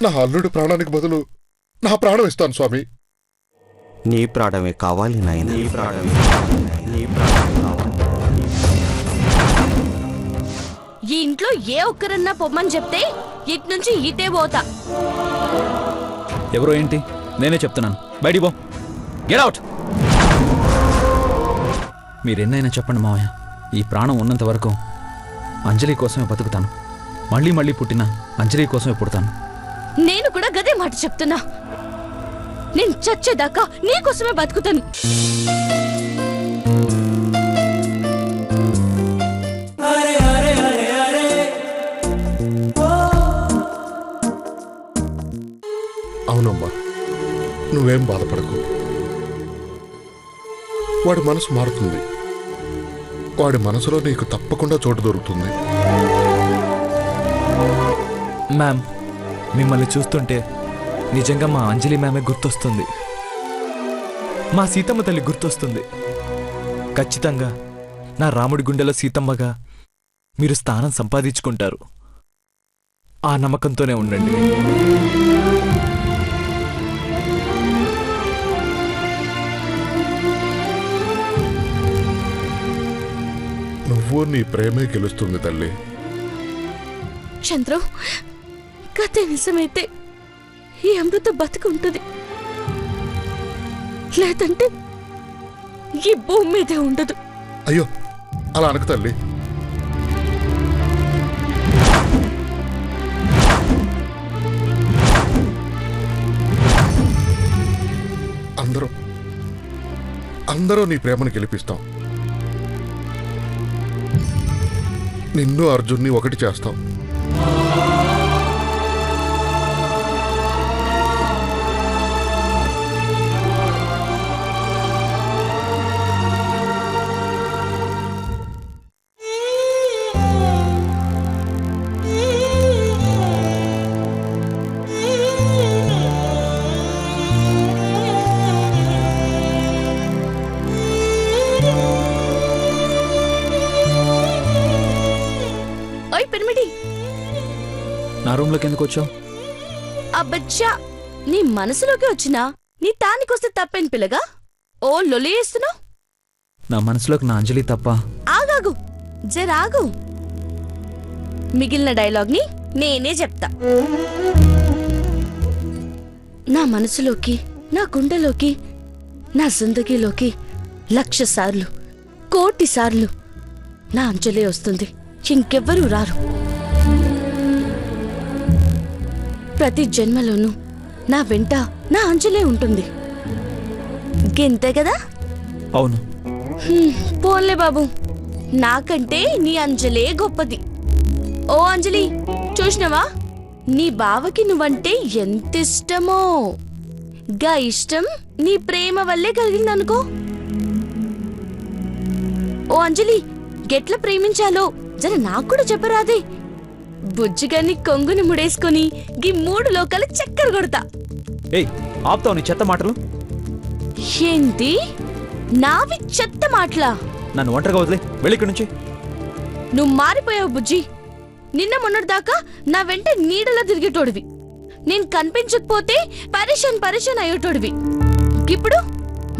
నా అల్లుడి ప్రాణానికి బదులు నా ప్రాణం ఇస్తాను స్వామి. నీ ప్రాణమే కావాలి నాయన, నీ ప్రాణమే కావాలి, నీ ప్రాణమే కావాలి. ఈ ఇంట్లో ఏ ఒక్కరన్నా పొమ్మని చెప్తే ఇటు నుంచి ఇటే పోతా. ఎవరో ఏంటి, నేనే చెప్తున్నాను, బయటికి పో, గెట్ అవుట్. మీరెన్నైనా చెప్పండి మావయ్య, ఈ ప్రాణం ఉన్నంత వరకు అంజలి కోసమే బతుకుతాను. మళ్ళీ మళ్ళీ పుట్టిన అంజలి కోసమే పుడతాను. నేను కూడా గదే మాట చెప్తున్నా. నేను చచ్చేదాకా నీకోసమే బతుకుతాను. అవునమ్మా, నువ్వేం బాధపడకు. వాడి మనసు మారుతుంది. వాడి మనసులో నీకు తప్పకుండా చోటు దొరుకుతుంది. మ్యామ్, మిమ్మల్ని చూస్తుంటే నిజంగా మా అంజలి మ్యామే గుర్తొస్తుంది. మా సీతమ్మ తల్లి గుర్తొస్తుంది. ఖచ్చితంగా నా రాముడి గుండెలో సీతమ్మగా మీరు స్థానం సంపాదించుకుంటారు. ఆ నమ్మకంతోనే ఉండండి. నువ్వు నీ ప్రేమే గెలుస్తుంది తల్లి. చంద్రం, కథ నిజమైతే ఈ అమృత బతుకుంటుంది, లేదంటే ఈ భూమి మీదే ఉండదు. అయ్యో, అలా అనకు తల్లి. అందరూ నీ ప్రేమను గెలిపిస్తాం. నిన్ను అర్జున్ని ఒకటి చేస్తాం. నా రూమ్లోకి ఎందుకు వచ్చావు? అబ్బచ్చా, నీ మనసులోకి వచ్చినా నీ తానికొస్తే తప్పేం పిల్లగా ఓ లొలి వేస్తున్నావు. నా మనసులోకి నా అంజలి తప్ప. ఆగాగు, జరాగు. మిగిలిన డైలాగ్ని నేనే చెప్తా. నా మనసులోకి, నా గుండెలోకి, నా జిందగీలోకి 1,00,000 సార్లు, 1,00,00,000 సార్లు నా అంజలే వస్తుంది. ఇంకెవ్వరూ రారు. ప్రతి జన్మలోనూ నా వెంట నా అంజలే ఉంటుంది. గింతే కదా? అవును. పోన్లే బాబు, నాకంటే నీ అంజలే గొప్పది. ఓ అంజలి, చూసినవా నీ బావకి నువ్వంటే ఎంత ఇష్టమో. గా ఇష్టం నీ ప్రేమ వల్లే కలిగిందనుకో. ఓ అంజలి, గెట్ల ప్రేమించాలో జర నాకు కూడా చెప్పరాదే. బుజ్జిగాన్ని కొంగుని ముడేసుకుని గీ 3 లోకాలు చక్కర కొడతా. ఏయ్, ఆపుతావు నీ చెత్త మాటలు. ఏంటి నావి చెత్త మాటలా? నన్ను ఒంటరిగా వదిలే, వెళ్ళి ఇక్కడి నుంచి. నువ్వు మారిపోయావు బుజ్జి. నిన్న మొన్నటిదాకా నా వెంట నీడలా తిరిగేటోడివి. నేను కనిపించకపోతే పరేషాన్ అయ్యేటోడివి. ఇప్పుడు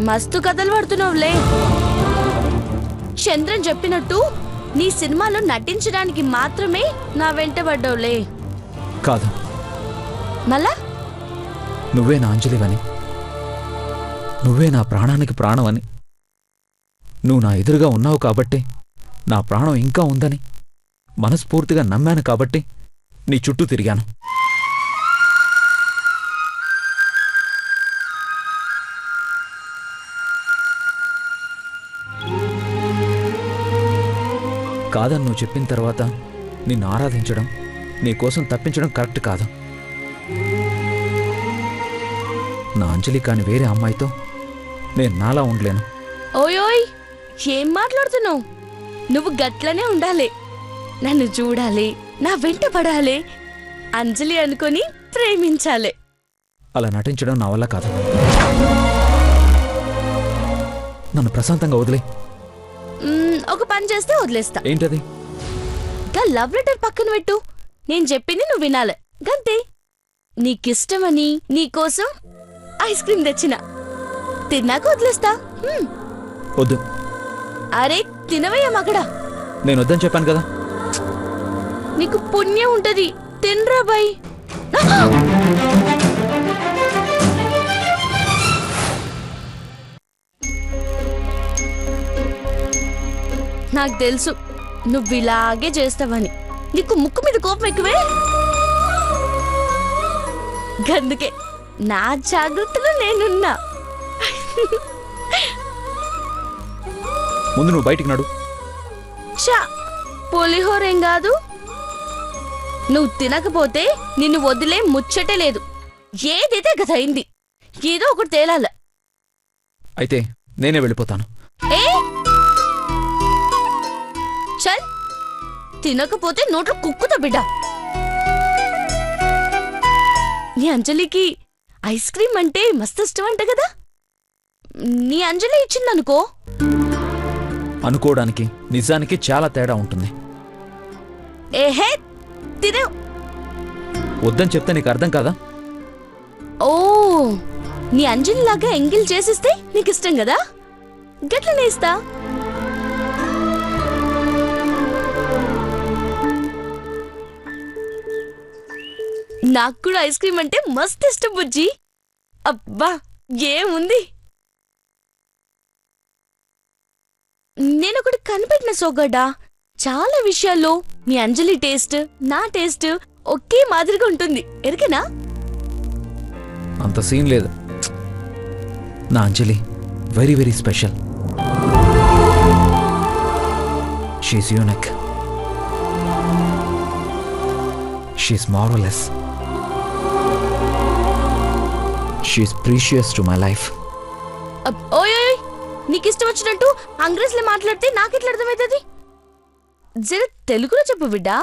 మస్తు కథలు పడుతున్నావులే. చంద్రన్ చెప్పినట్టు నీ సినిమాలో నటించడానికి మాత్రమే నా వెంట పడ్డావులే. కాదు, మళ్ళా నువ్వే నా అంజలివని, నువ్వే నా ప్రాణానికి ప్రాణమని, నువ్వు నా ఎదురుగా ఉన్నావు కాబట్టి నా ప్రాణం ఇంకా ఉందని మనస్ఫూర్తిగా నమ్మాను కాబట్టి నీ చుట్టూ తిరిగాను. కాదని నువ్వు చెప్పిన తర్వాత నిన్ను ఆరాధించడం, నీకోసం తప్పించడం కరెక్ట్ కాదు. నా అంజలి కాని వేరే అమ్మాయితో నేను నాలా ఉండలేను. ఓయోయ్, ఏం మాట్లాడుతున్నావు? నువ్వు గట్లనే ఉండాలి. నన్ను చూడాలి, నా వెంట పడాలి, అంజలి అనుకొని ప్రేమించాలి. అలా నటించడం నా వల్ల కాదు. నన్ను ప్రశాంతంగా వదిలే. ఒక పని చేస్తే వదిలేస్తా. ఏంటది? లవ్ లెటర్ పక్కన పెట్టు. నేను చెప్పింది నువ్వు వినాలి, గంతే. నీకిష్టమని నీకోసం ఐస్ క్రీమ్ తెచ్చిన. తిన్నాక వదిలేస్తా. వద్దు, అరే తినవయ్యా మగడా, నేను వద్దని చెప్పాను కదా. నీకు పుణ్యం ఉంటది, తినరా బాయ్. నాకు తెలుసు నువ్వు ఇలాగే చేస్తావని. నీకు ముక్కు మీద కోపం ఎక్కువే, గందుకే నా జాగ్రత్తలో నేనున్నా. ముందు నువ్వు బయటికి నడు. చా, పులిహోర ఏం కాదు. నువ్వు తినకపోతే నిన్ను వదిలే ముచ్చటే లేదు. ఏదైతే గదైంది, ఏదో ఒకటి తేలాల. అయితే నేనే వెళ్ళిపోతాను. ఏ చల్, తినకపోతే నోట్లో కుక్కుతా బిడ్డ. నీ అంజలికి ఐస్ క్రీమ్ అంటే మస్తు ఇష్టం అంట కదా. నీ అంజలి ఇచ్చిందనుకో. అనుకోవడానికి నిజానికి చాలా తేడా ఉంటుంది. ఏహే తినే. వద్దని చెప్తే నీకు అర్థం కాదా? ఓ, నీ అంజలి లాగా ఎంగిల్ చేసిస్తే నీకిష్టం కదా, గట్లనే ఇస్తా. నాకు కూడా ఐస్ క్రీమ్ అంటే మస్తు ఇష్టం బుజ్జి. అబ్బా ఏముంది. నేనొకటి కనిపెట్టిన సోగడ్డా, చాలా విషయాల్లో మీ అంజలి టేస్ట్ నా టేస్ట్ ఒకే మాదిరిగా ఉంటుంది. ఎరికేనా? అంత సీన్ లేదు. నా Anjali very very special. She's unique, she's marvellous, she's precious to my life. ఓయ్ నీకిష్టం వచ్చినట్టు అంగ్రేజ్లో మాట్లాడితే నాకెట్లా అర్థమవుతుంది? జర తెలుగులో చెప్పు బిడ్డా.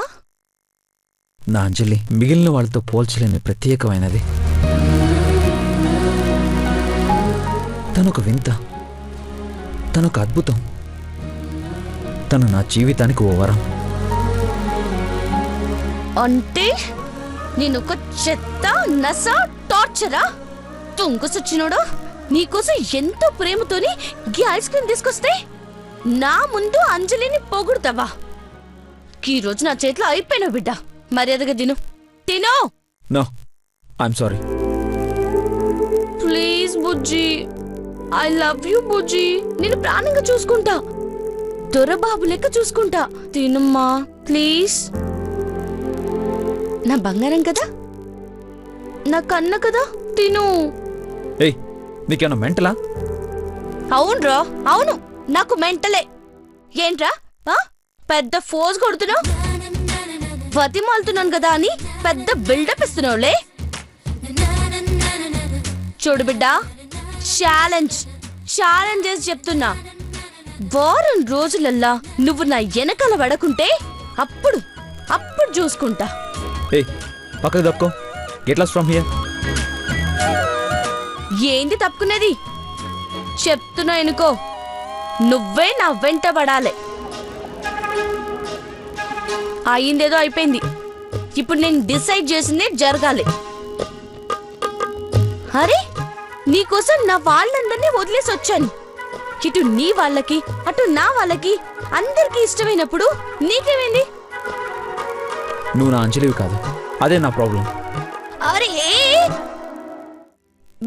నా అంజలి మిగిలిన వాళ్ళతో పోల్చలేని ప్రత్యేకమైనది. తనొక వింత, తనొక అద్భుతం. తను నా జీవితానికి ఓ వరం. అంటే నేనొక చెత్త నస టార్చరా? తుంగుసొచ్చినోడా, నీకోసం ఎంతో ప్రేమతోని గీ ఐస్ క్రీమ్ తీసుకొస్తే నా ముందు అంజలిని పొగుడుతావా? ఈ రోజు నా చేతిలో అయిపోయినా బిడ్డ. మర్యాదగా తిను. తినో. No, I'm sorry. ప్లీజ్ బుజ్జి, ఐ లవ్ యూ బుజ్జి. నేను ప్రాణంగా చూసుకుంటా, దొరబాబు లెక్క చూసుకుంటా. తినమ్మా ప్లీజ్. నా బంగారం కదా, నా కన్న కదా, తిను. ఏయ్, నీకేమన్నా మెంటలా? అవునరా, అవును, నాకు మెంటలే. ఏంట్రా పెద్ద ఫోజ్ కొడుతున్నావు? బతిమాలుతున్నాను కదా అని పెద్ద బిల్డప్ ఇస్తున్నావులే. చూడు బిడ్డా, ఛాలెంజ్ ఛాలెంజ్ చేసి చెప్తున్నా. వారం రోజులల్లా నువ్వు నా వెనకాల పడకుంటే అప్పుడు అప్పుడు చూసుకుంటా. ఏయ్, పక్కకు తప్పుకో. Get lost from here. ఏంది తప్పుకునేది? చెప్తున్నా ఎనుకో, నువ్వే నా వెంట పడాలి. అయిందేదో అయిపోయింది. ఇప్పుడు నేను డిసైడ్ చేసిందే జరగాలి. అరే, నీకోసం నా వాళ్ళందరినీ వదిలేసి వచ్చాను. ఇటు నీ వాళ్ళకి అటు నా వాళ్ళకి అందరికీ ఇష్టమైనప్పుడు నీకేమైంది? నువ్వు నా అంజలివి కాదు, అదే నా ప్రాబ్లం. అరే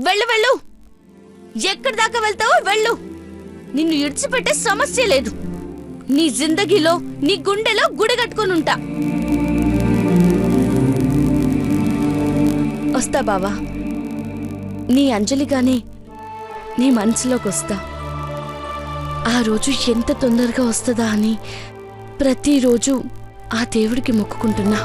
వెళ్ళు వెళ్ళు, ఎక్కడి దాకా వెళ్తావో వెళ్ళు. నిన్ను ఇడిచిపెట్టే సమస్య లేదు. నీ జిందగీలో నీ గుండెలో గుడి కట్టుకొని ఉంటా. వస్తా బావా, నీ అంజలిగానే నీ మనసులోకి వస్తా. ఆ రోజు ఎంత తొందరగా వస్తుందా అని ప్రతిరోజు ఆ దేవుడికి మొక్కుకుంటున్నా.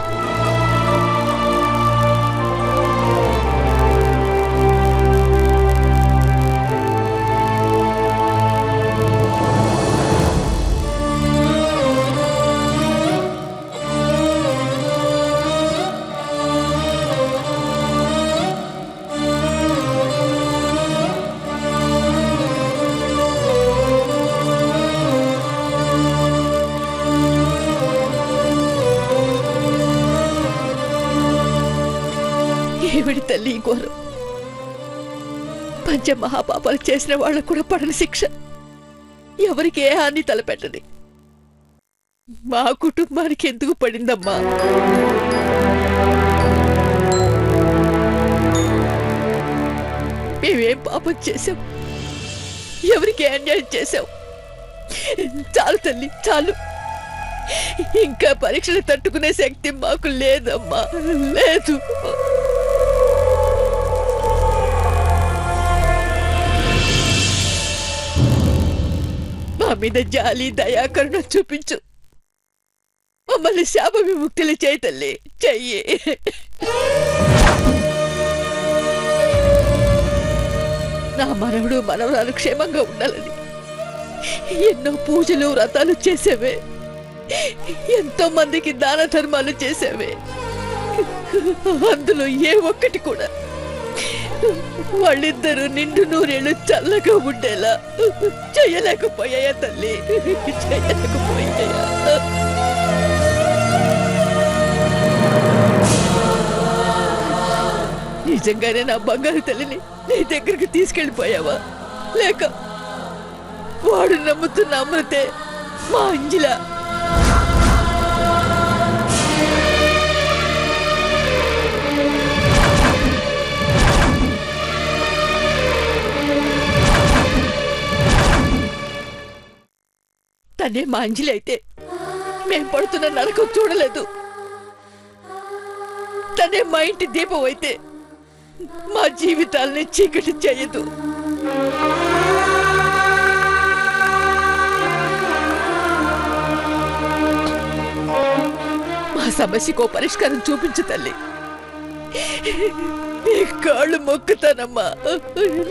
ఏమిడి తల్లి ఈ ఘోరం? పంచమహాపాపాలు చేసిన వాళ్ళకు కూడా పడని శిక్ష ఎవరికి ఏ హాని తలపెట్టది. మా కుటుంబానికి ఎందుకు పడిందమ్మా? మేమేం పాపం చేశాం? ఎవరికి అన్యాయం చేశాం? చాలు తల్లి, చాలు. ఇంకా పరీక్షలు తట్టుకునే శక్తి మాకు లేదమ్మా, లేదు. మా మీద జాలి దయాకరణ చూపించు. మమ్మల్ని శాప విముక్తులు చేయి తల్లి, చెయ్యి. నా మనవడు మనవరాలు క్షేమంగా ఉండాలని ఎన్నో పూజలు వ్రతాలు చేసేవే, ఎంతో మందికి దాన ధర్మాలు చేసేవే. అందులో ఏ ఒక్కటి కూడా వాళ్ళిద్దరూ నిండు నూరేళ్ళు చల్లగా ఉండేలా చేయలేకపోయాయా తల్లి, చేయలేకపోయాయా? నిజంగానే నా బంగారు తల్లిని నీ దగ్గరికి తీసుకెళ్ళిపోయావా? లేక వాడు నమ్ముతున్న అమృతే మా అంజల? తనే మా అంజలి అయితే మేం పడుతున్న నరకం చూడలేదు. తనే మా ఇంటి దీపం అయితే మా జీవితాల్ని చీకటి చేయదు. మా సమస్యకో పరిష్కారం చూపించు తల్లి. నీ కాళ్ళు మొక్కుతానమ్మా,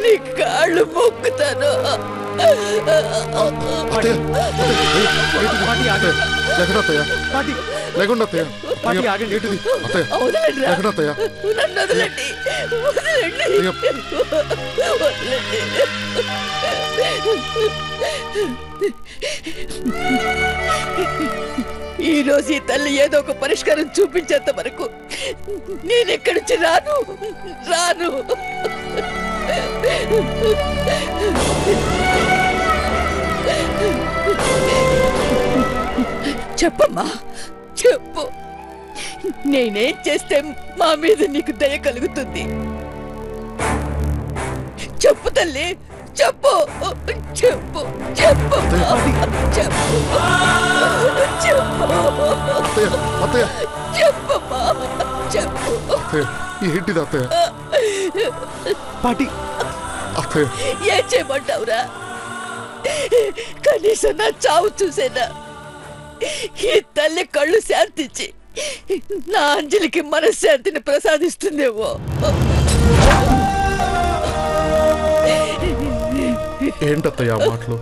నీ కాళ్ళు మొక్కుతాను. నన్ను వదలండి, ఈ రోజు ఈ తల్లి ఏదో ఒక పరిష్కారం చూపించేంత వరకు నేనెక్కడి నుంచి రాను, రాను. చెప్పమ్మా, చెప్పు. నేనేం చేస్తే మా మీద నీకు దయ కలుగుతుంది? చెప్పు తల్లి, చెప్పు, చెప్పు, చెప్పు, చెప్పు, చెప్పమ్మా, చెప్పు. ఏంటిది అత్తయ్య? పాటి ఏం చేయమంటావురా? కనీసం నా చావు చూసేనా? ఈ తల్లి కళ్ళు శాంతించి నా అంజలికి మనశ్శాంతిని ప్రసాదిస్తుందేమో. ఏంటత్తయ్య ఆ మాటలు?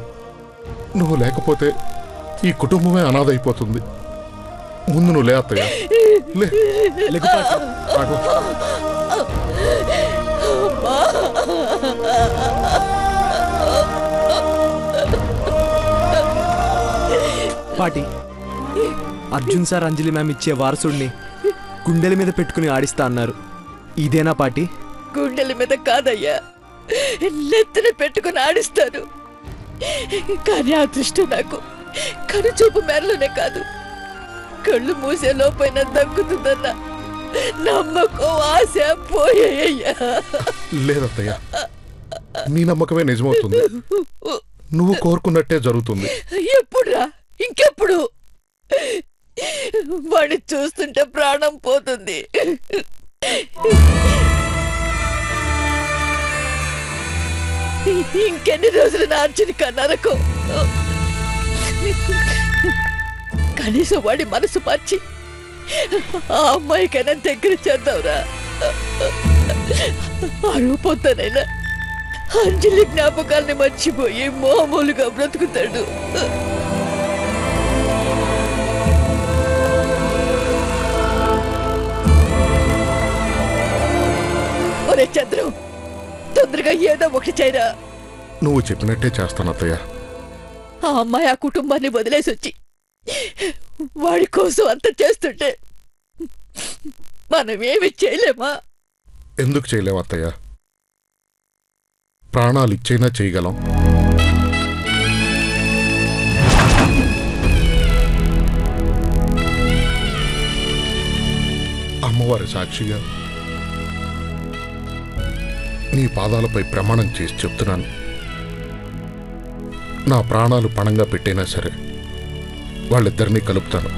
నువ్వు లేకపోతే ఈ కుటుంబమే అనాథైపోతుంది. ముందు నువ్వు లే అత్తయ్య, లే. ఆగు. పాటి, అర్జున్ సార్ అంజలి మ్యామ్ ఇచ్చే వారసుడిని గుండెల మీద పెట్టుకుని ఆడిస్తా అన్నారు. ఇదేనా పాటి? గుండెల మీద కాదయ్యా, నెత్తిన పెట్టుకుని ఆడిస్తాను. కానీ ఆ దృష్టి నాకు కనుచూపు మేరలోనే కాదు, కళ్ళు మూసే లోపైన దక్కుతుందన్న నమ్మకం, ఆశ పోయాయ్యా. లేదత్తయ్య, నీ నమ్మకమే నిజమవుతుంది. నువ్వు కోరుకున్నట్టే జరుగుతుంది. ఎప్పుడురా? ఇంకెప్పుడు? వాడిని చూస్తుంటే ప్రాణం పోతుంది. ఇంకెన్ని రోజులు నా అర్జుని కన్నరకు? కనీసం వాడి మనసు మార్చి ఆ అమ్మాయికైనా దగ్గర చేద్దావురా. ఆ రూపంతోనైనా అంజలి జ్ఞాపకాల్ని మర్చిపోయి మామూలుగా బ్రతుకుతాడు. ఒరే చంద్రం, తొందరగా ఏదో ఒకటి చేయరా. నువ్వు చెప్పినట్టే చేస్తాను అత్తయ్య. ఆ అమ్మాయి ఆ కుటుంబాన్ని వదిలేసి వచ్చి వాడి కోసం అంత చేస్తుంటే మనమేమి చేయలేమా? ఎందుకు చేయలేం అత్తయ్య? ప్రాణాలు ఇచ్చైనా చేయగలం. అమ్మవారి సాక్షిగా నీ పాదాలపై ప్రమాణం చేసి చెప్తున్నాను, నా ప్రాణాలు పణంగా పెట్టైనా సరే వాళ్ళిద్దరినీ కలుపుతాను.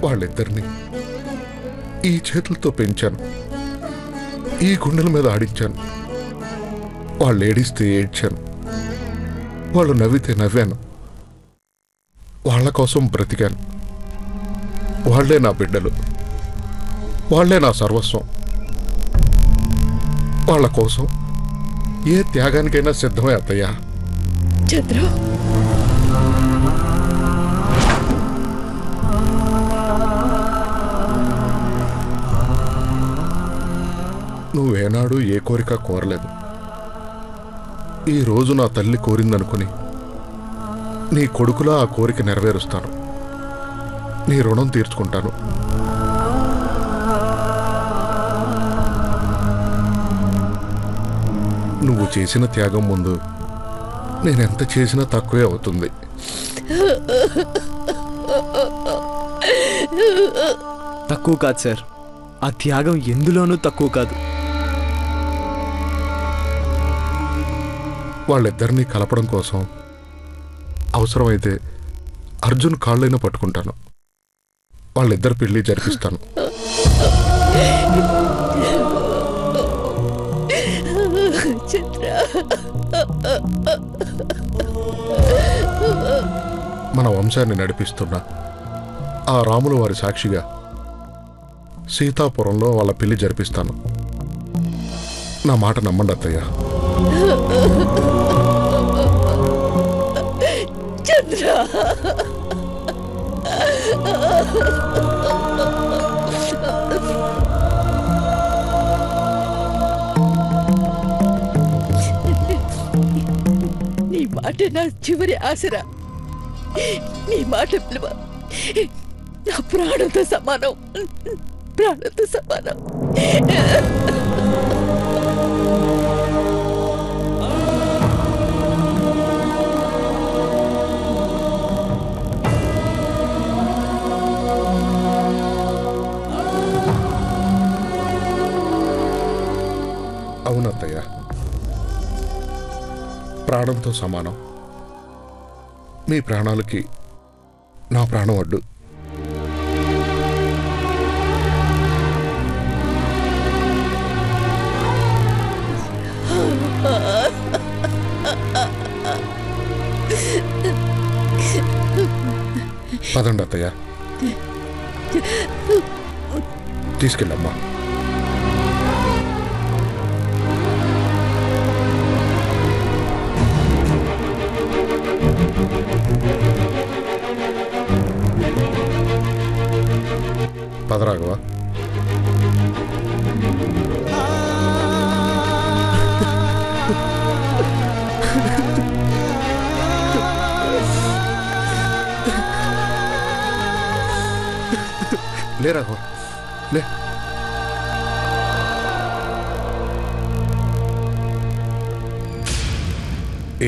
వాళ్ళిద్దరినీ ఈ చేతులతో పెంచాను, ఈ గుండెల మీద ఆడించాను. వాళ్ళు ఏడిస్తే ఏడ్చాను, వాళ్ళు నవ్వితే నవ్వాను. వాళ్ళ కోసం బ్రతికాను. వాళ్లే నా బిడ్డలు, వాళ్లే నా సర్వస్వం. వాళ్ళ కోసం ఏ త్యాగానికైనా సిద్ధమే అత్తయ్య. చంద్ర, నువ్వేనాడు ఏ కోరిక కోరలేదు. ఈ రోజు నా తల్లి కోరిందనుకుని నీ కొడుకులా ఆ కోరిక నెరవేరుస్తాను. నీ రుణం తీర్చుకుంటాను. నువ్వు చేసిన త్యాగం ముందు నేనెంత చేసినా తక్కువే అవుతుంది. తక్కువ కాదు సార్, ఆ త్యాగం ఎందులోనూ తక్కువ కాదు. వాళ్ళిద్దరినీ కలపడం కోసం అవసరమైతే అర్జున్ కాళ్ళైనా పట్టుకుంటాను. వాళ్ళిద్దరి పెళ్లి జరిపిస్తాను. చంద్ర, మన వంశాన్ని నడిపిస్తున్న ఆ రాముల వారి సాక్షిగా సీతాపురంలో వాళ్ళ పెళ్లి జరిపిస్తాను. నా మాట నమ్మండి అత్తయ్య. చంద్ర, నీ మాట నా చివరి ఆసరా. నీ మాట విలువ నా ప్రాణంతో సమానం, ప్రాణంతో సమానం. అవునత్తయ్య, ప్రాణంతో సమానం. మీ ప్రాణాలకి నా ప్రాణం అడ్డు. పదండి అత్తయ్య, తీసుకెళ్ళమ్మా. పదరాఘవా. లే రాఘవ, లే.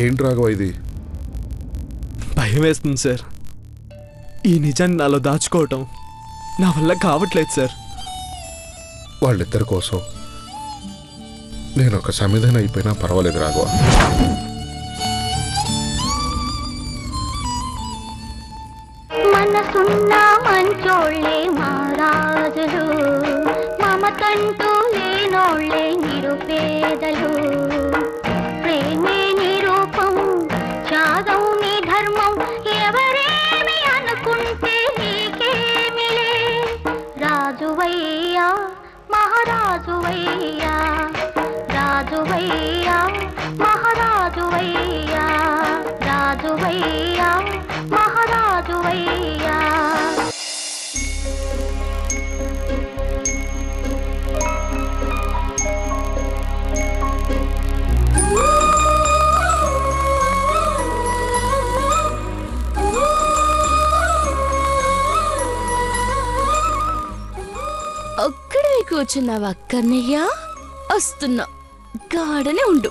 ఏంటి రాఘవ ఇది? భయం వేస్తుంది సార్. ఈ నిజాన్ని నాలో దాచుకోవటం నా వల్ల కావట్లేదు సార్. వాళ్ళిద్దరి కోసం నేను ఒక సమిధన అయిపోయినా పర్వాలేదు రాఘవ. మనసున్న మంచోళ్ళే మహారాజులు, మమతంటూ లేనోళ్ళే నిరుపేదలు. ప్రేమే నిరూపం, త్యాగం నీ ధర్మం. ఎవరేమి అనుకుంటే నీకేమిలే. రాజువయ్యా మహారాజువయ్యా, రాజువయ్యా మహారాజువయ్యా, రాజువయ్యా మహారాజువయ్యా. కూర్చున్నావా కన్నయ్య? వస్తున్నా, గాడనే ఉండు.